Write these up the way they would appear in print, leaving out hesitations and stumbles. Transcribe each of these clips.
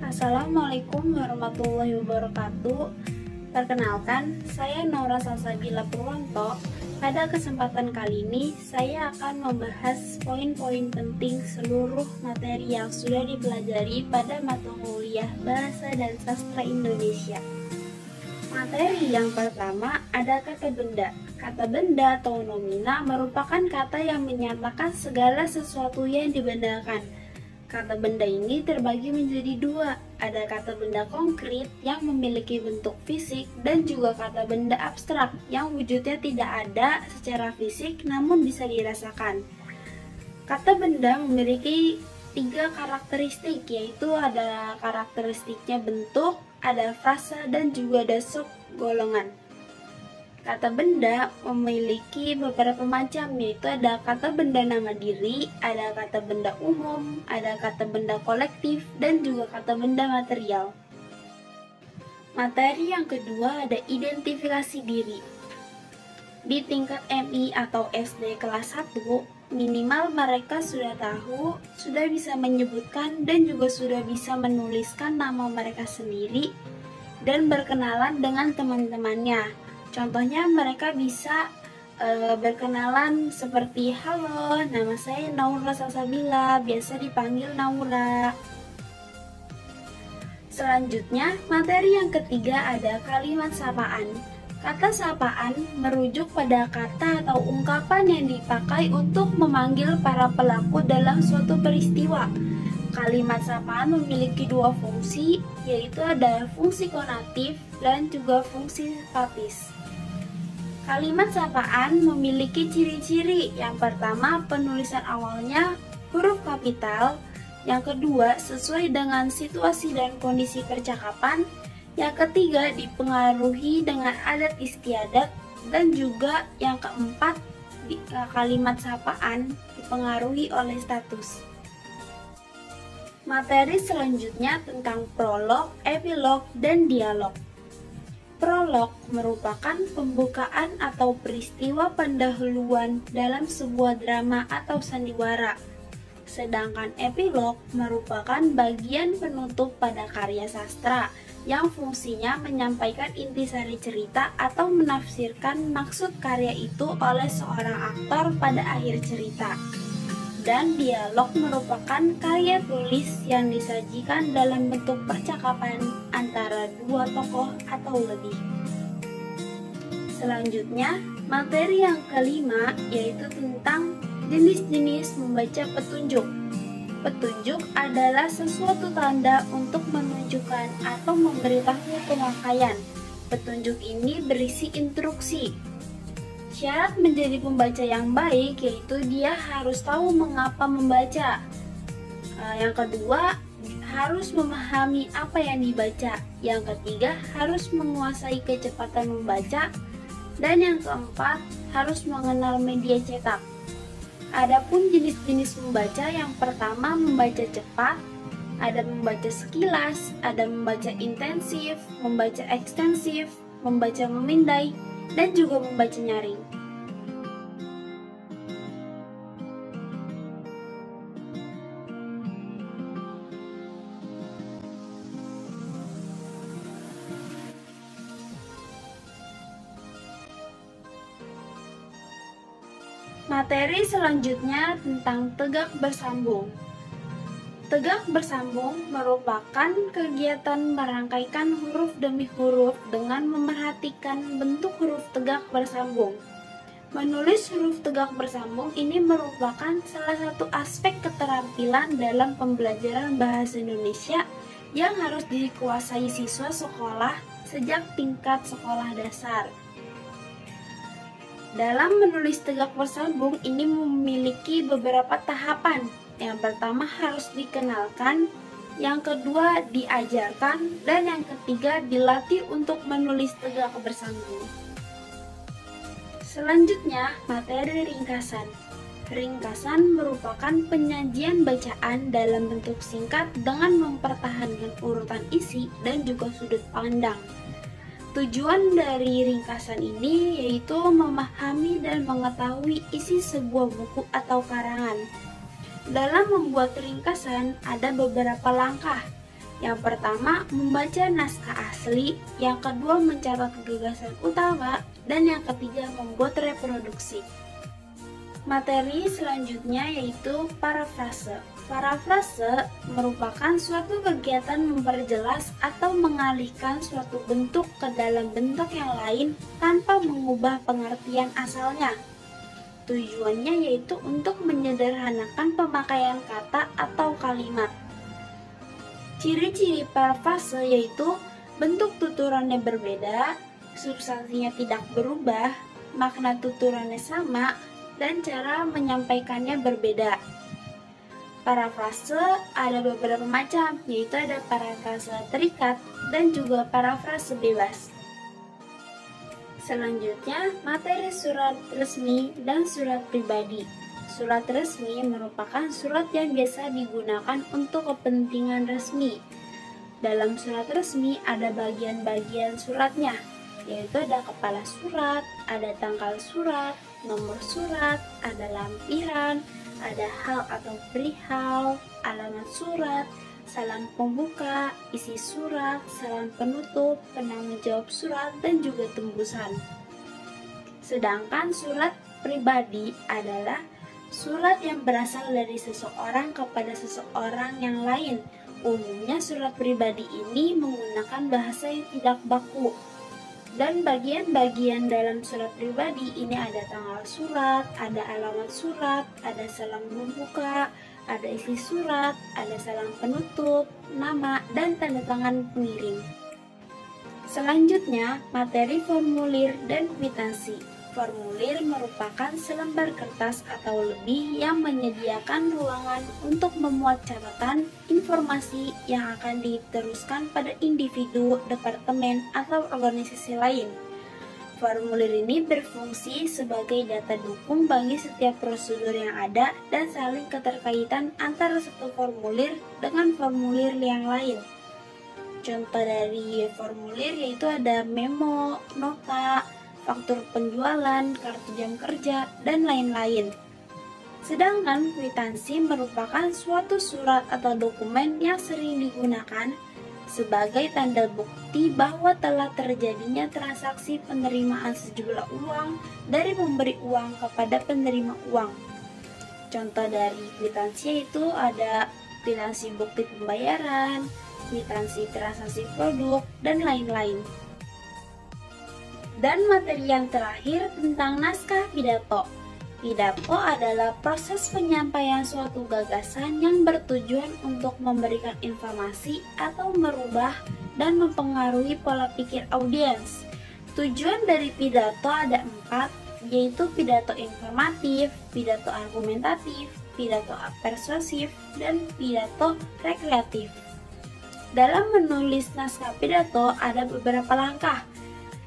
Assalamualaikum warahmatullahi wabarakatuh. Perkenalkan, saya Naura Salsabila Purwanto. Pada kesempatan kali ini, saya akan membahas poin-poin penting seluruh materi yang sudah dipelajari pada mata kuliah Bahasa dan Sastra Indonesia. Materi yang pertama ada kata benda. Kata benda atau nomina merupakan kata yang menyatakan segala sesuatu yang dibendakan. Kata benda ini terbagi menjadi dua. Ada kata benda konkret yang memiliki bentuk fisik dan juga kata benda abstrak yang wujudnya tidak ada secara fisik namun bisa dirasakan. Kata benda memiliki tiga karakteristik, yaitu ada karakteristiknya bentuk, ada frasa, dan juga ada subgolongan. Kata benda memiliki beberapa macam, yaitu ada kata benda nama diri, ada kata benda umum, ada kata benda kolektif, dan juga kata benda material. Materi yang kedua ada identifikasi diri. Di tingkat MI atau SD kelas 1, minimal mereka sudah tahu, sudah bisa menyebutkan, dan juga sudah bisa menuliskan nama mereka sendiri dan berkenalan dengan teman-temannya. Contohnya mereka bisa berkenalan seperti, halo, nama saya Naura Salsabila, biasa dipanggil Naura. Selanjutnya, materi yang ketiga ada kalimat sapaan. Kata sapaan merujuk pada kata atau ungkapan yang dipakai untuk memanggil para pelaku dalam suatu peristiwa. Kalimat sapaan memiliki dua fungsi, yaitu ada fungsi konatif dan juga fungsi simpatis. Kalimat sapaan memiliki ciri-ciri. Yang pertama, penulisan awalnya huruf kapital. Yang kedua, sesuai dengan situasi dan kondisi percakapan. Yang ketiga, dipengaruhi dengan adat istiadat. Dan juga yang keempat, kalimat sapaan dipengaruhi oleh status. Materi selanjutnya tentang prolog, epilog, dan dialog. Prolog merupakan pembukaan atau peristiwa pendahuluan dalam sebuah drama atau sandiwara. Sedangkan epilog merupakan bagian penutup pada karya sastra yang fungsinya menyampaikan intisari cerita atau menafsirkan maksud karya itu oleh seorang aktor pada akhir cerita. Dan dialog merupakan karya tulis yang disajikan dalam bentuk percakapan antara dua tokoh atau lebih. Selanjutnya, materi yang kelima yaitu tentang jenis-jenis membaca petunjuk. Petunjuk adalah sesuatu tanda untuk menunjukkan atau memberitahu pemakaian. Petunjuk ini berisi instruksi. Syarat menjadi pembaca yang baik yaitu dia harus tahu mengapa membaca. Yang kedua, harus memahami apa yang dibaca. Yang ketiga, harus menguasai kecepatan membaca. Dan yang keempat, harus mengenal media cetak. Adapun jenis-jenis membaca, yang pertama membaca cepat, ada membaca sekilas, ada membaca intensif, membaca ekstensif, membaca memindai, dan juga membaca nyaring. Materi selanjutnya tentang tegak bersambung. Tegak bersambung merupakan kegiatan merangkaikan huruf demi huruf dengan memerhatikan bentuk huruf tegak bersambung. Menulis huruf tegak bersambung ini merupakan salah satu aspek keterampilan dalam pembelajaran bahasa Indonesia yang harus dikuasai siswa sekolah sejak tingkat sekolah dasar. Dalam menulis tegak bersambung ini memiliki beberapa tahapan. Yang pertama harus dikenalkan, yang kedua diajarkan, dan yang ketiga dilatih untuk menulis tegak bersambung. Selanjutnya, materi ringkasan. Ringkasan merupakan penyajian bacaan dalam bentuk singkat dengan mempertahankan urutan isi dan juga sudut pandang. Tujuan dari ringkasan ini yaitu memahami dan mengetahui isi sebuah buku atau karangan. Dalam membuat ringkasan ada beberapa langkah. Yang pertama, membaca naskah asli, yang kedua, mencatat gagasan utama, dan yang ketiga, membuat reproduksi. Materi selanjutnya yaitu parafrase. Parafrase merupakan suatu kegiatan memperjelas atau mengalihkan suatu bentuk ke dalam bentuk yang lain tanpa mengubah pengertian asalnya. Tujuannya yaitu untuk menyederhanakan pemakaian kata atau kalimat. Ciri-ciri parafrase yaitu bentuk tuturannya berbeda, substansinya tidak berubah, makna tuturannya sama, dan cara menyampaikannya berbeda. Parafrase ada beberapa macam, yaitu ada parafrase terikat dan juga parafrase bebas. Selanjutnya, materi surat resmi dan surat pribadi. Surat resmi merupakan surat yang biasa digunakan untuk kepentingan resmi. Dalam surat resmi ada bagian-bagian suratnya, yaitu ada kepala surat, ada tanggal surat, nomor surat, ada lampiran, ada hal atau perihal, alamat surat, salam pembuka, isi surat, salam penutup, penanggung jawab surat, dan juga tembusan. Sedangkan surat pribadi adalah surat yang berasal dari seseorang kepada seseorang yang lain. Umumnya surat pribadi ini menggunakan bahasa yang tidak baku. Dan bagian-bagian dalam surat pribadi ini ada tanggal surat, ada alamat surat, ada salam pembuka, ada isi surat, ada salam penutup, nama, dan tanda tangan pengirim. Selanjutnya, materi formulir dan kwitansi. Formulir merupakan selembar kertas atau lebih yang menyediakan ruangan untuk memuat catatan informasi yang akan diteruskan pada individu, departemen, atau organisasi lain. Formulir ini berfungsi sebagai data dukung bagi setiap prosedur yang ada dan saling keterkaitan antara satu formulir dengan formulir yang lain. Contoh dari formulir yaitu ada memo, nota, faktur penjualan, kartu jam kerja, dan lain-lain. Sedangkan kwitansi merupakan suatu surat atau dokumen yang sering digunakan sebagai tanda bukti bahwa telah terjadinya transaksi penerimaan sejumlah uang dari pemberi uang kepada penerima uang. Contoh dari kwitansi itu ada kwitansi bukti pembayaran, kwitansi transaksi produk, dan lain-lain. Dan materi yang terakhir tentang naskah pidato. Pidato adalah proses penyampaian suatu gagasan yang bertujuan untuk memberikan informasi atau merubah dan mempengaruhi pola pikir audiens. Tujuan dari pidato ada 4, yaitu pidato informatif, pidato argumentatif, pidato persuasif, dan pidato rekreatif. Dalam menulis naskah pidato ada beberapa langkah.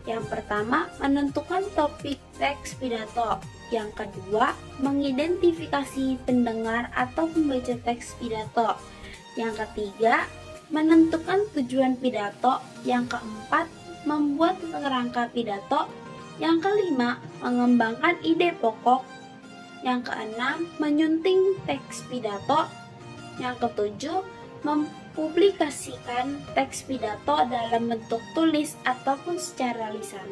Yang pertama, menentukan topik teks pidato. Yang kedua, mengidentifikasi pendengar atau pembaca teks pidato. Yang ketiga, menentukan tujuan pidato. Yang keempat, membuat kerangka pidato. Yang kelima, mengembangkan ide pokok. Yang keenam, menyunting teks pidato. Yang ketujuh, mempublikasikan teks pidato dalam bentuk tulis ataupun secara lisan.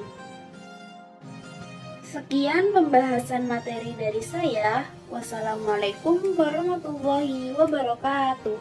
Sekian pembahasan materi dari saya. Wassalamualaikum warahmatullahi wabarakatuh.